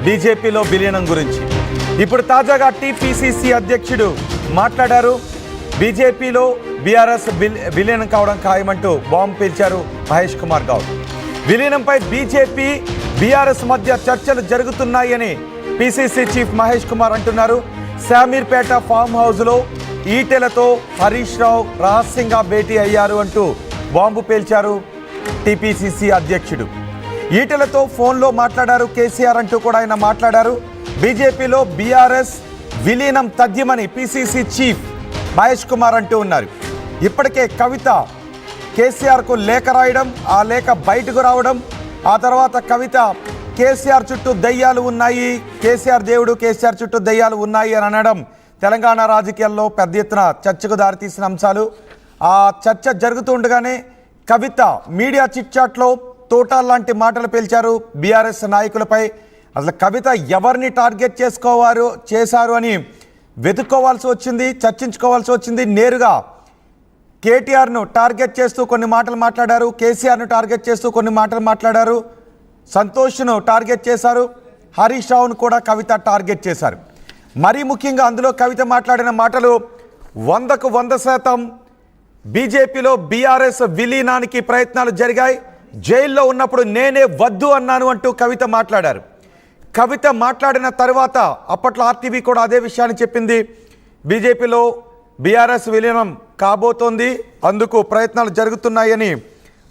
బీజేపీలో విలీనం గురించి. ఇప్పుడు తాజాగా టీపీసీసీ అధ్యక్షుడు మాట్లాడారు. బీజేపీలో బీఆర్ఎస్ విలీనం కావడం ఖాయమంటూ బాంబు పేల్చారు మహేష్ కుమార్ గౌడ్. విలీనంపై బీజేపీ బీఆర్ఎస్ మధ్య చర్చలు జరుగుతున్నాయని పీసీసీ చీఫ్ మహేష్ కుమార్ అంటున్నారు. శామీర్పేట ఫామ్ హౌస్లో ఈటెలతో హరీష్ రావు రహస్యంగా భేటీ అయ్యారు అంటూ బాంబు పేల్చారు టీపీసీసీ అధ్యక్షుడు. ఈటెలతో ఫోన్లో మాట్లాడారు కేసీఆర్ అంటూ కూడా ఆయన మాట్లాడారు. బీజేపీలో బీఆర్ఎస్ విలీనం తథ్యమని పీసీసీ చీఫ్ మహేష్ కుమార్ అంటూ ఉన్నారు. ఇప్పటికే కవిత కేసీఆర్కు లేఖ రాయడం, ఆ లేఖ బయటకు రావడం, ఆ తర్వాత కవిత కేసీఆర్ చుట్టూ దయ్యాలు ఉన్నాయి, కేసీఆర్ దేవుడు కేసీఆర్ చుట్టూ దయ్యాలు ఉన్నాయి అని అనడం తెలంగాణ రాజకీయాల్లో పెద్ద ఎత్తున చర్చకు దారితీసిన అంశాలు. ఆ చర్చ జరుగుతూ ఉండగానే కవిత మీడియా చిట్చాట్లో తోటాల్ లాంటి మాటలు పేల్చారు బీఆర్ఎస్ నాయకులపై. అసలు కవిత ఎవరిని టార్గెట్ చేశారు అని వెతుక్కోవాల్సి వచ్చింది, చర్చించుకోవాల్సి వచ్చింది. నేరుగా కేటీఆర్ను టార్గెట్ చేస్తూ కొన్ని మాటలు మాట్లాడారు, కేసీఆర్ను టార్గెట్ చేస్తూ కొన్ని మాటలు మాట్లాడారు, సంతోష్ను టార్గెట్ చేశారు, హరీష్ రావును కూడా కవిత టార్గెట్ చేశారు. మరీ ముఖ్యంగా అందులో కవిత మాట్లాడిన మాటలు 100కు 100% బీజేపీలో బీఆర్ఎస్ విలీనానికి ప్రయత్నాలు జరిగాయి, జైల్లో ఉన్నప్పుడు నేనే వద్దు అన్నాను అంటూ కవిత మాట్లాడారు. కవిత మాట్లాడిన తర్వాత అప్పట్లో ఆర్టీవీ కూడా అదే విషయాన్ని చెప్పింది. బీజేపీలో బీఆర్ఎస్ విలీనం కాబోతోంది, అందుకు ప్రయత్నాలు జరుగుతున్నాయని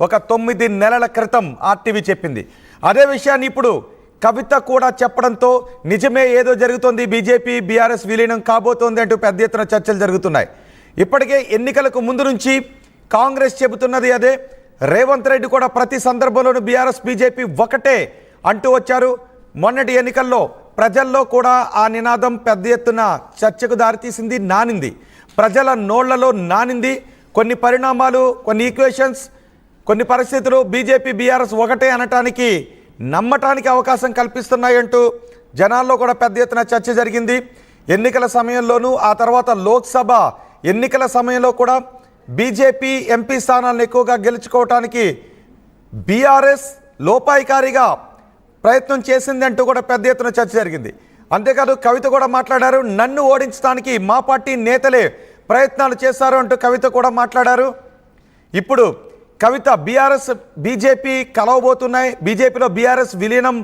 ఒక 9 నెలల క్రితం ఆర్టీవీ చెప్పింది. అదే విషయాన్ని ఇప్పుడు కవిత కూడా చెప్పడంతో నిజమే ఏదో జరుగుతోంది, బీజేపీ బీఆర్ఎస్ విలీనం కాబోతోంది అంటూ పెద్ద ఎత్తున చర్చలు జరుగుతున్నాయి. ఇప్పటికే ఎన్నికలకు ముందు నుంచి కాంగ్రెస్ చెబుతున్నది అదే. రేవంత్ రెడ్డి కూడా ప్రతి సందర్భంలోనూ బీఆర్ఎస్ బీజేపీ ఒకటే అంటూ వచ్చారు. మొన్నటి ఎన్నికల్లో ప్రజల్లో కూడా ఆ నినాదం పెద్ద ఎత్తున చర్చకు దారితీసింది, నానింది, ప్రజల నోళ్లలో నానింది. కొన్ని పరిణామాలు, కొన్ని ఈక్వేషన్స్, కొన్ని పరిస్థితులు బీజేపీ బీఆర్ఎస్ ఒకటే అనటానికి, నమ్మటానికి అవకాశం కల్పిస్తున్నాయంటూ జనాల్లో కూడా పెద్ద ఎత్తున చర్చ జరిగింది. ఎన్నికల సమయంలోనూ, ఆ తర్వాత లోక్సభ ఎన్నికల సమయంలో కూడా బీజేపీ ఎంపీ స్థానాలను ఎక్కువగా గెలుచుకోవటానికి బీఆర్ఎస్ లోపాయికారిగా ప్రయత్నం చేసింది అంటూ కూడా పెద్ద ఎత్తున చర్చ జరిగింది. అంతేకాదు కవిత కూడా మాట్లాడారు, నన్ను ఓడించడానికి మా పార్టీ నేతలే ప్రయత్నాలు చేశారు అంటూ కవిత కూడా మాట్లాడారు. ఇప్పుడు కవిత బీఆర్ఎస్ బీజేపీ కలవబోతున్నాయి, బీజేపీలో బీఆర్ఎస్ విలీనం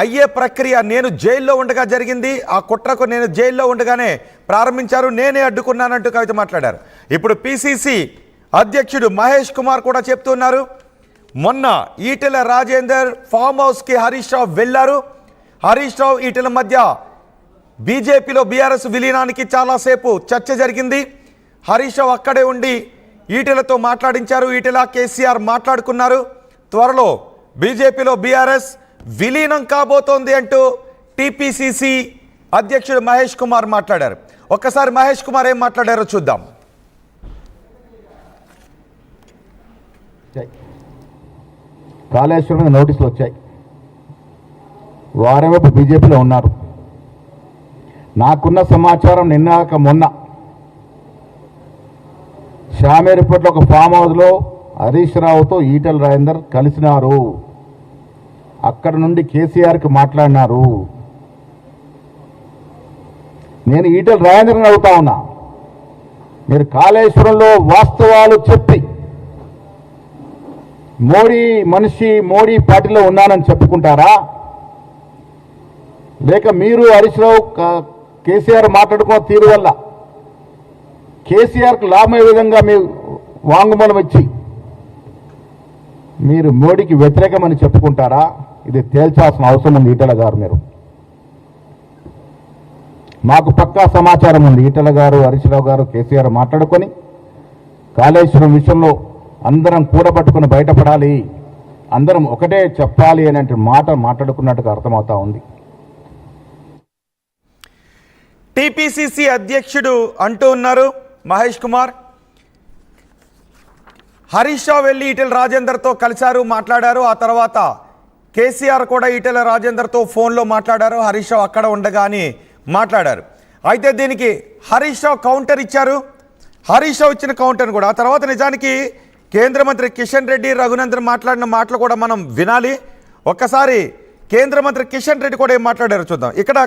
అయ్యే ప్రక్రియ నేను జైల్లో ఉండగా జరిగింది, ఆ కుట్రకు నేను జైల్లో ఉండగానే ప్రారంభించారు, నేనే అడ్డుకున్నానంటూ కవిత మాట్లాడారు. ఇప్పుడు పీసీసీ అధ్యక్షుడు మహేష్ కుమార్ కూడా చెప్తున్నారు, మొన్న ఈటెల రాజేందర్ ఫామ్ హౌస్కి హరీష్ రావు వెళ్ళారు, హరీష్ రావు ఈటెల మధ్య బీజేపీలో బీఆర్ఎస్ విలీనానికి చాలాసేపు చర్చ జరిగింది. హరీష్ రావు అక్కడే ఉండి ఈటెలతో మాట్లాడించారు, ఈటెల కేసీఆర్ మాట్లాడుకున్నారు, త్వరలో బీజేపీలో బీఆర్ఎస్ విలీనం కాబోతోంది అంటూ టీపీసీసీ అధ్యక్షుడు మహేష్ కుమార్ మాట్లాడారు. ఒక్కసారి మహేష్ కుమార్ ఏం మాట్లాడారో చూద్దాం. కాళేశ్వరం మీద నోటీసులు వచ్చాయి, వారేమో బీజేపీలో ఉన్నారు. నాకున్న సమాచారం నిన్నాక మొన్న శామేరిపేటలో ఒక ఫామ్ హౌస్లో హరీష్ రావుతో ఈటెల రాజేందర్ కలిసినారు, అక్కడ నుండి కేసీఆర్కి మాట్లాడినారు. నేను ఈటెల రాజేందర్ని అడుగుతా ఉన్నా, మీరు కాళేశ్వరంలో వాస్తవాలు చెప్పి మోడీ మనిషి మోడీ పార్టీలో ఉన్నానని చెప్పుకుంటారా, లేక మీరు హరీష్ రావు కేసీఆర్ మాట్లాడుకున్న తీరు వల్ల కేసీఆర్కు లాభమయ్యే విధంగా మీరు వాంగ్మూలం ఇచ్చి మీరు మోడీకి వ్యతిరేకమని చెప్పుకుంటారా? ఇది తేల్చాల్సిన అవసరం ఉంది ఈటెల గారు. మీరు మాకు పక్కా సమాచారం ఉంది, ఈటెల గారు హరీష్ రావు గారు కేసీఆర్ మాట్లాడుకొని కాళేశ్వరం విషయంలో అందరం కూడబట్టుకుని బయటపడాలి, అందరం ఒకటే చెప్పాలి అనే మాట మాట్లాడుకున్నట్టుగా అర్థమవుతా ఉంది. టీపీసీసీ అధ్యక్షుడు అంటూ ఉన్నారు మహేష్ కుమార్, హరీష్ రావు వెళ్ళి ఈటెల రాజేందర్తో కలిశారు, మాట్లాడారు, ఆ తర్వాత కేసీఆర్ కూడా ఈటెల రాజేందర్తో ఫోన్లో మాట్లాడారు, హరీష్ రావు అక్కడ ఉండగానే మాట్లాడారు. అయితే దీనికి హరీష్ రావు కౌంటర్ ఇచ్చారు. హరీష్ రావు ఇచ్చిన కౌంటర్ కూడా ఆ తర్వాత నిజానికి కేంద్ర మంత్రి కిషన్ రెడ్డి, రఘునందన్ మాట్లాడిన మాటలు కూడా మనం వినాలి. ఒక్కసారి కేంద్ర మంత్రి కిషన్ రెడ్డి కూడా ఏం మాట్లాడారో చూద్దాం. ఇక్కడ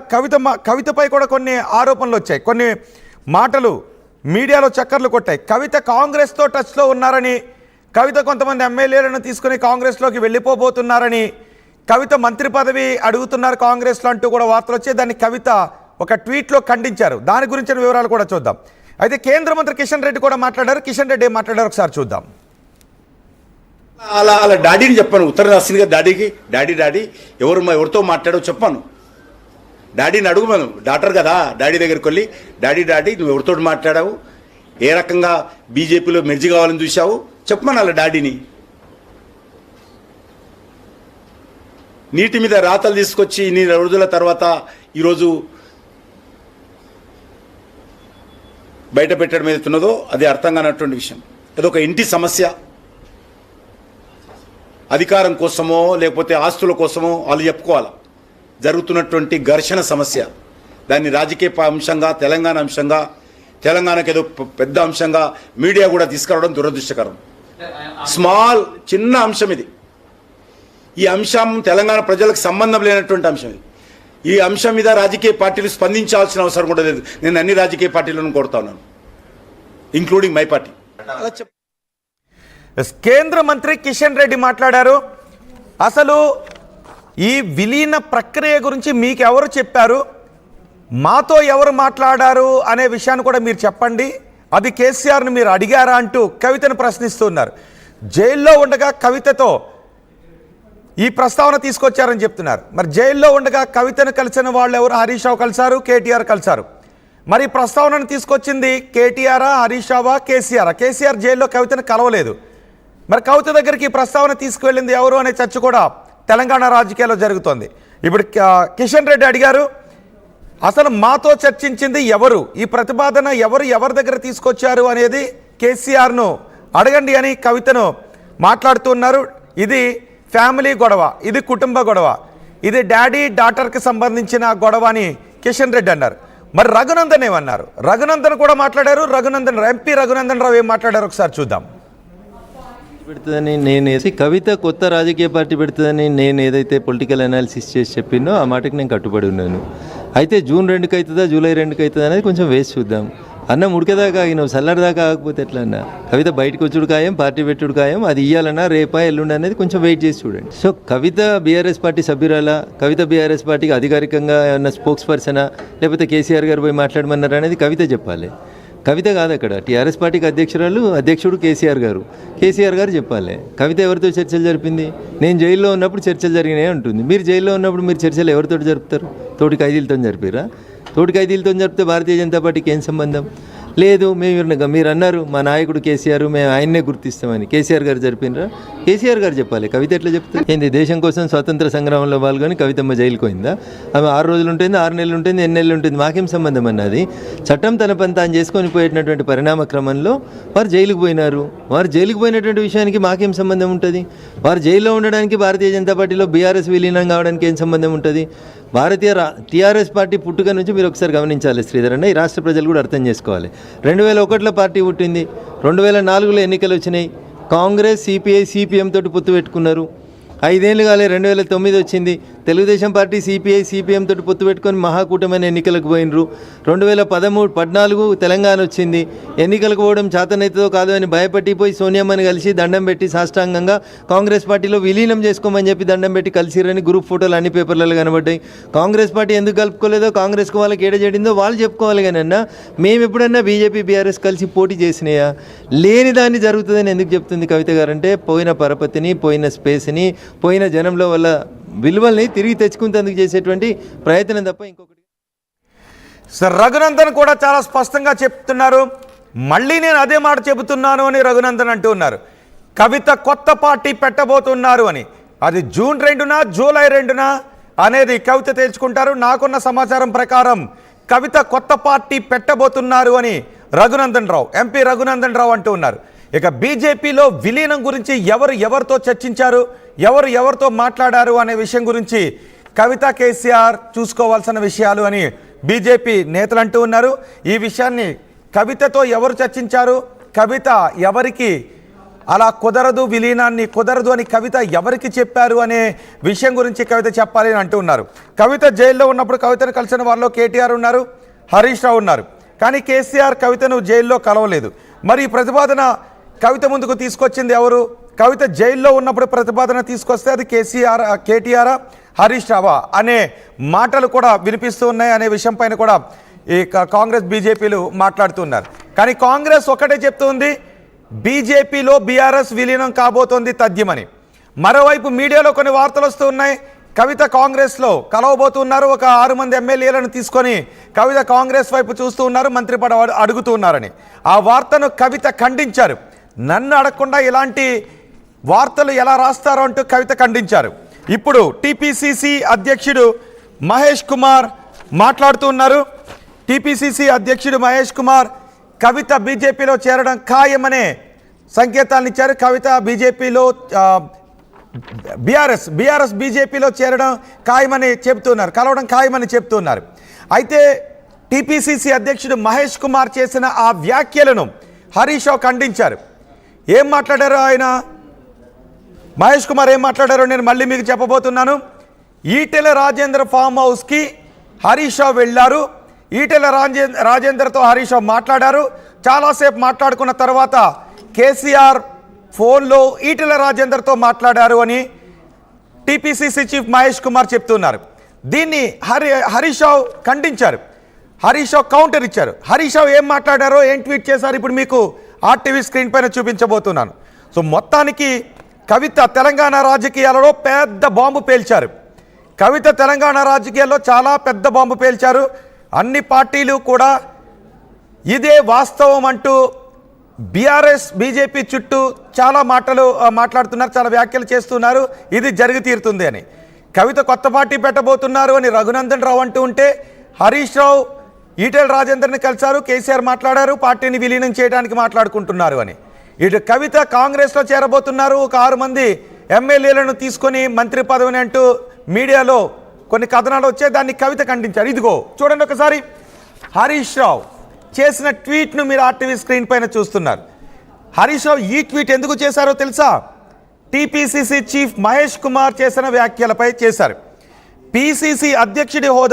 కవితపై కూడా కొన్ని ఆరోపణలు వచ్చాయి, కొన్ని మాటలు మీడియాలో చక్కర్లు కొట్టాయి. కవిత కాంగ్రెస్తో టచ్లో ఉన్నారని, కవిత కొంతమంది ఎమ్మెల్యేలను తీసుకుని కాంగ్రెస్లోకి వెళ్ళిపోబోతున్నారని, కవిత మంత్రి పదవి అడుగుతున్నారు కాంగ్రెస్లో అంటూ కూడా వార్తలు వచ్చాయి. దాన్ని కవిత ఒక ట్వీట్లో ఖండించారు. దాని గురించిన వివరాలు కూడా చూద్దాం. అయితే కేంద్ర మంత్రి కిషన్ రెడ్డి కూడా మాట్లాడారు. కిషన్ రెడ్డి ఏం మాట్లాడారు ఒకసారి చూద్దాం. అలా డాడీని చెప్పాను, ఉత్తర రాసింది కదా డాడీకి, డాడీ ఎవరితో మాట్లాడో చెప్పాను. డాడీని అడుగు, మనం డాక్టర్ కదా, డాడీ దగ్గరికి వెళ్ళి డాడీ నువ్వు ఎవరితో మాట్లాడావు, ఏ రకంగా బీజేపీలో మెర్జి కావాలని చూసావు చెప్పమని అలా డాడీని. నీటి మీద రాతలు తీసుకొచ్చి ఇన్ని రోజుల తర్వాత ఈరోజు బయట పెట్టడం ఏదైతున్నదో అది అర్థం కానటువంటి విషయం. అదొక ఇంటి సమస్య, అధికారం కోసమో లేకపోతే ఆస్తుల కోసమో వాళ్ళు చెప్పుకోవాలి. జరుగుతున్నటువంటి ఘర్షణ సమస్య, దాన్ని రాజకీయ అంశంగా, తెలంగాణ అంశంగా, తెలంగాణకు ఏదో పెద్ద అంశంగా మీడియా కూడా తీసుకురావడం దురదృష్టకరం. చిన్న అంశం ఇది. ఈ అంశం తెలంగాణ ప్రజలకు సంబంధం లేనటువంటి అంశం ఇది. ఈ అంశం మీద రాజకీయ పార్టీలు స్పందించాల్సిన అవసరం కూడా లేదు. నేను అన్ని రాజకీయ పార్టీలను కోరుతా ఉన్నాను, ఇంక్లూడింగ్ మై పార్టీ. కేంద్ర మంత్రి కిషన్ రెడ్డి మాట్లాడారు. అసలు ఈ విలీన ప్రక్రియ గురించి మీకు ఎవరు చెప్పారు, మాతో ఎవరు మాట్లాడారు అనే విషయాన్ని కూడా మీరు చెప్పండి, అది కేసీఆర్ని మీరు అడిగారా అంటూ కవితను ప్రశ్నిస్తున్నారు. జైల్లో ఉండగా కవితతో ఈ ప్రస్తావన తీసుకొచ్చారని చెప్తున్నారు. మరి జైల్లో ఉండగా కవితను కలిసిన వాళ్ళు ఎవరు? హరీష్ రావు కలిశారు, కేటీఆర్ కలిశారు. మరి ప్రస్తావనను తీసుకొచ్చింది కేటీఆరా, హరీష్ రావా, కేసీఆర్? కేసీఆర్ జైల్లో కవితను కలవలేదు. మరి కవిత దగ్గరికి ఈ ప్రస్తావన తీసుకువెళ్ళింది ఎవరు అనే చర్చ కూడా తెలంగాణ రాజకీయాల్లో జరుగుతోంది. ఇప్పుడు కిషన్ రెడ్డి అడిగారు, అసలు మాతో చర్చించింది ఎవరు, ఈ ప్రతిపాదన ఎవరి దగ్గర తీసుకొచ్చారు అనేది కేసీఆర్ను అడగండి అని కవితను మాట్లాడుతున్నారు. ఇది ఫ్యామిలీ గొడవ, ఇది కుటుంబ గొడవ, ఇది డాడీ డాటర్కి సంబంధించిన గొడవ అని కిషన్ రెడ్డి అన్నారు. మరి రఘునందన్ ఏమన్నారు? రఘునందన్ కూడా మాట్లాడారు. ఎంపీ రఘునందన్ రావు ఏం మాట్లాడారు ఒకసారి చూద్దాం. పెడుతుందని నేను కవిత కొత్త రాజకీయ పార్టీ పెడుతుందని నేను ఏదైతే పొలిటికల్ అనాలిసిస్ చేసి చెప్పినో ఆ మాటకి నేను కట్టుబడి ఉన్నాను. అయితే జూన్ 2కి అవుతుందా జూలై 2కి అవుతుందా అనేది కొంచెం వేసి చూద్దాం. అన్నం ఉడికేదాకా ఆగినావు, చల్లరిదాకా ఆగకపోతే ఎట్లా అన్న? కవిత బయటకు వచ్చుడు ఖాయం, పార్టీ పెట్టుడు ఖాయం. అది ఇయ్యాలన్నా రేపా ఎల్లుండి అనేది కొంచెం వెయిట్ చేసి చూడండి. సో కవిత బీఆర్ఎస్ పార్టీ సభ్యురాలా, కవిత బీఆర్ఎస్ పార్టీకి అధికారికంగా ఏమన్నా స్పోక్స్ పర్సనా, లేకపోతే కేసీఆర్ గారు పోయి మాట్లాడమన్నారు అనేది కవిత చెప్పాలి. కవిత కాదు అక్కడ. టీఆర్ఎస్ పార్టీకి అధ్యక్షుడు కేసీఆర్ గారు చెప్పాలి. కవిత ఎవరితో చర్చలు జరిపింది? నేను జైల్లో ఉన్నప్పుడు చర్చలు జరిగినాయి అంటుంది. మీరు జైల్లో ఉన్నప్పుడు మీరు చర్చలు ఎవరితో జరుపుతారు? తోటి ఖైదీలతో జరిపారా? తోటి ఖైదీలతో జరిపితే భారతీయ జనతా పార్టీకి ఏం సంబంధం లేదు. మీరు అన్నారు మా నాయకుడు కేసీఆర్, మేము ఆయన్నే గుర్తిస్తామని. కేసీఆర్ గారు జరిపినరా? కేసీఆర్ గారు చెప్పాలి. కవిత ఎట్లా చెప్తారు? ఏంది దేశం కోసం స్వతంత్ర సంగ్రామంలో పాల్గొని కవితమ్మ జైలుకు పోయిందా? ఆమె 6 రోజులు ఉంటుంది, 6 నెలలు ఉంటుంది, 8 నెలలు ఉంటుంది, మాకేం సంబంధం అన్నది? చట్టం తన పని తాను చేసుకొని పోయేటటువంటి పరిణామ క్రమంలో వారు జైలుకు పోయినారు. వారు జైలుకు పోయినటువంటి విషయానికి మాకేం సంబంధం ఉంటుంది? వారు జైల్లో ఉండడానికి భారతీయ జనతా పార్టీలో బీఆర్ఎస్ విలీనం కావడానికి ఏం సంబంధం ఉంటుంది? టీఆర్ఎస్ పార్టీ పుట్టుక నుంచి మీరు ఒకసారి గమనించాలి శ్రీధర్ అన్న, ఈ రాష్ట్ర ప్రజలు కూడా అర్థం చేసుకోవాలి. 2001లో పార్టీ పుట్టింది, 2004లో ఎన్నికలు వచ్చినాయి. కాంగ్రెస్, సిపిఐ, సిపిఎం తోటి పొత్తు పెట్టుకున్నారు. 5 ఏళ్ళు కాలే, 2009 వచ్చింది. తెలుగుదేశం పార్టీ సిపిఐ, సిపిఎం తోటి పొత్తు పెట్టుకొని మహాకూటమైన ఎన్నికలకు పోయినరు. 2014 తెలంగాణ వచ్చింది. ఎన్నికలకు పోవడం చేతనైతుందో కాదో అని భయపట్టిపోయి సోనియామ్మని కలిసి దండం పెట్టి సాష్టాంగంగా కాంగ్రెస్ పార్టీలో విలీనం చేసుకోమని చెప్పి దండం పెట్టి కలిసిరని గ్రూప్ ఫోటోలు అన్ని పేపర్లలో కనబడ్డాయి. కాంగ్రెస్ పార్టీ ఎందుకు కలుపుకోలేదో, కాంగ్రెస్కి వాళ్ళకి ఏడజేడిందో వాళ్ళు చెప్పుకోవాలి. కానీ అన్న మేము ఎప్పుడన్నా బీజేపీ బీఆర్ఎస్ కలిసి పోటీ చేసినాయా? లేని దాన్ని జరుగుతుందని ఎందుకు చెప్తుంది కవిత గారు? అంటే పోయిన పరపతిని, పోయిన స్పేస్ని, పోయిన జనంలో వల్ల విలువల్ని తిరిగి తెచ్చుకునేందుకు చేసేటువంటి ప్రయత్నం తప్ప ఇంకొకటి. సార్ రఘునందన్ కూడా చాలా స్పష్టంగా చెప్తున్నారు. మళ్ళీ నేను అదే మాట చెబుతున్నాను అని రఘునందన్ అంటూ ఉన్నారు. కవిత కొత్త పార్టీ పెట్టబోతున్నారు అని. అది జూన్ 2న జూలై 2న అనేది కవిత తేల్చుకుంటారు. నాకున్న సమాచారం ప్రకారం కవిత కొత్త పార్టీ పెట్టబోతున్నారు అని రఘునందన్ రావు, ఎంపీ రఘునందన్ రావు అంటూ ఉన్నారు. ఇక బీజేపీలో విలీనం గురించి ఎవరితో చర్చించారు, ఎవరితో మాట్లాడారు అనే విషయం గురించి కవిత, కేసీఆర్ చూసుకోవాల్సిన విషయాలు అని బీజేపీ నేతలు అంటూ ఉన్నారు. ఈ విషయాన్ని కవితతో ఎవరు చర్చించారు, కవిత ఎవరికి అలా కుదరదు, విలీనాన్ని కుదరదు అని కవిత ఎవరికి చెప్పారు అనే విషయం గురించి కవిత చెప్పాలి అని అంటూ ఉన్నారు. కవిత జైల్లో ఉన్నప్పుడు కవితను కలిసిన వారిలో కేటీఆర్ ఉన్నారు, హరీష్ రావు ఉన్నారు. కానీ కేసీఆర్ కవితను జైల్లో కలవలేదు. మరి ఈ ప్రతిపాదన కవిత ముందుకు తీసుకొచ్చింది ఎవరు? కవిత జైల్లో ఉన్నప్పుడు ప్రతిపాదన తీసుకొస్తే అది కేటీఆర్, హరీష్ రావా అనే మాటలు కూడా వినిపిస్తూ ఉన్నాయి. అనే విషయం పైన కూడా ఈ కాంగ్రెస్ బీజేపీలు మాట్లాడుతున్నారు. కానీ కాంగ్రెస్ ఒకటే చెప్తుంది, బీజేపీలో బీఆర్ఎస్ విలీనం కాబోతోంది తథ్యమని. మరోవైపు మీడియాలో కొన్ని వార్తలు వస్తూ ఉన్నాయి, కవిత కాంగ్రెస్లో కలవబోతున్నారు, ఒక 6 మంది ఎమ్మెల్యేలను తీసుకొని కవిత కాంగ్రెస్ వైపు చూస్తూ ఉన్నారు, మంత్రి పదవి అడుగుతూ ఉన్నారని. ఆ వార్తను కవిత ఖండించారు. నన్ను అడగకుండా ఇలాంటి వార్తలు ఎలా రాస్తారో అంటూ కవిత ఖండించారు. ఇప్పుడు టీపీసీసీ అధ్యక్షుడు మహేష్ కుమార్ మాట్లాడుతూ ఉన్నారు. టీపీసీసీ అధ్యక్షుడు మహేష్ కుమార్ కవిత బీజేపీలో చేరడం ఖాయమనే సంకేతాలను ఇచ్చారు. కవిత బీజేపీలో బీఆర్ఎస్ బీజేపీలో చేరడం ఖాయమని చెబుతున్నారు, కలవడం ఖాయమని చెప్తున్నారు. అయితే టీపీసీసీ అధ్యక్షుడు మహేష్ కుమార్ చేసిన ఆ వ్యాఖ్యలను హరీష్ రావు ఖండించారు. ఏం మాట్లాడారో ఆయన, మహేష్ కుమార్ ఏం మాట్లాడారో నేను మళ్ళీ మీకు చెప్పబోతున్నాను. ఈటెల రాజేంద్ర ఫామ్ హౌస్కి హరీష్ రావు వెళ్ళారు. ఈటెల రాజేంద్రతో హరీష్ రావు మాట్లాడారు. చాలాసేపు మాట్లాడుకున్న తర్వాత కేసీఆర్ ఫోన్లో ఈటెల రాజేంద్రతో మాట్లాడారు అని టీపీసీసీ చీఫ్ మహేష్ కుమార్ చెప్తున్నారు. దీన్ని హరీష్ రావు ఖండించారు. హరీష్ రావు కౌంటర్ ఇచ్చారు. హరీష్ రావు ఏం మాట్లాడారో, ఏం ట్వీట్ చేశారు ఇప్పుడు మీకు ఆర్టీవీ స్క్రీన్ పైన చూపించబోతున్నాను. సో మొత్తానికి కవిత తెలంగాణ రాజకీయాలలో పెద్ద బాంబు పేల్చారు. కవిత తెలంగాణ రాజకీయాల్లో చాలా పెద్ద బాంబు పేల్చారు. అన్ని పార్టీలు కూడా ఇదే వాస్తవం అంటూ బీఆర్ఎస్ బీజేపీ చుట్టూ చాలా మాట్లాడుతున్నారు, చాలా వ్యాఖ్యలు చేస్తున్నారు. ఇది జరిగి తీరుతుంది అని. కవిత కొత్త పార్టీ పెట్టబోతున్నారు అని రఘునందన్ రావు అంటూ ఉంటే, హరీష్ రావు ఈటెల రాజేందర్ని కలిశారు, కేసీఆర్ మాట్లాడారు, పార్టీని విలీనం చేయడానికి మాట్లాడుకుంటున్నారు అని. ఇటు కవిత కాంగ్రెస్లో చేరబోతున్నారు, ఒక 6 మంది ఎమ్మెల్యేలను తీసుకొని మంత్రి పదవిని అంటూ మీడియాలో కొన్ని కథనాలు వచ్చాయి. దాన్ని కవిత ఖండించారు. ఇదిగో చూడండి ఒకసారి, హరీష్ రావు చేసిన ట్వీట్ను మీరు ఆర్టీవీ స్క్రీన్ పైన చూస్తున్నారు. హరీష్ రావు ఈ ట్వీట్ ఎందుకు చేశారో తెలుసా? టీపీసీసీ చీఫ్ మహేష్ కుమార్ చేసిన వ్యాఖ్యలపై చేశారు. పీసీసీ అధ్యక్షుడి హోదా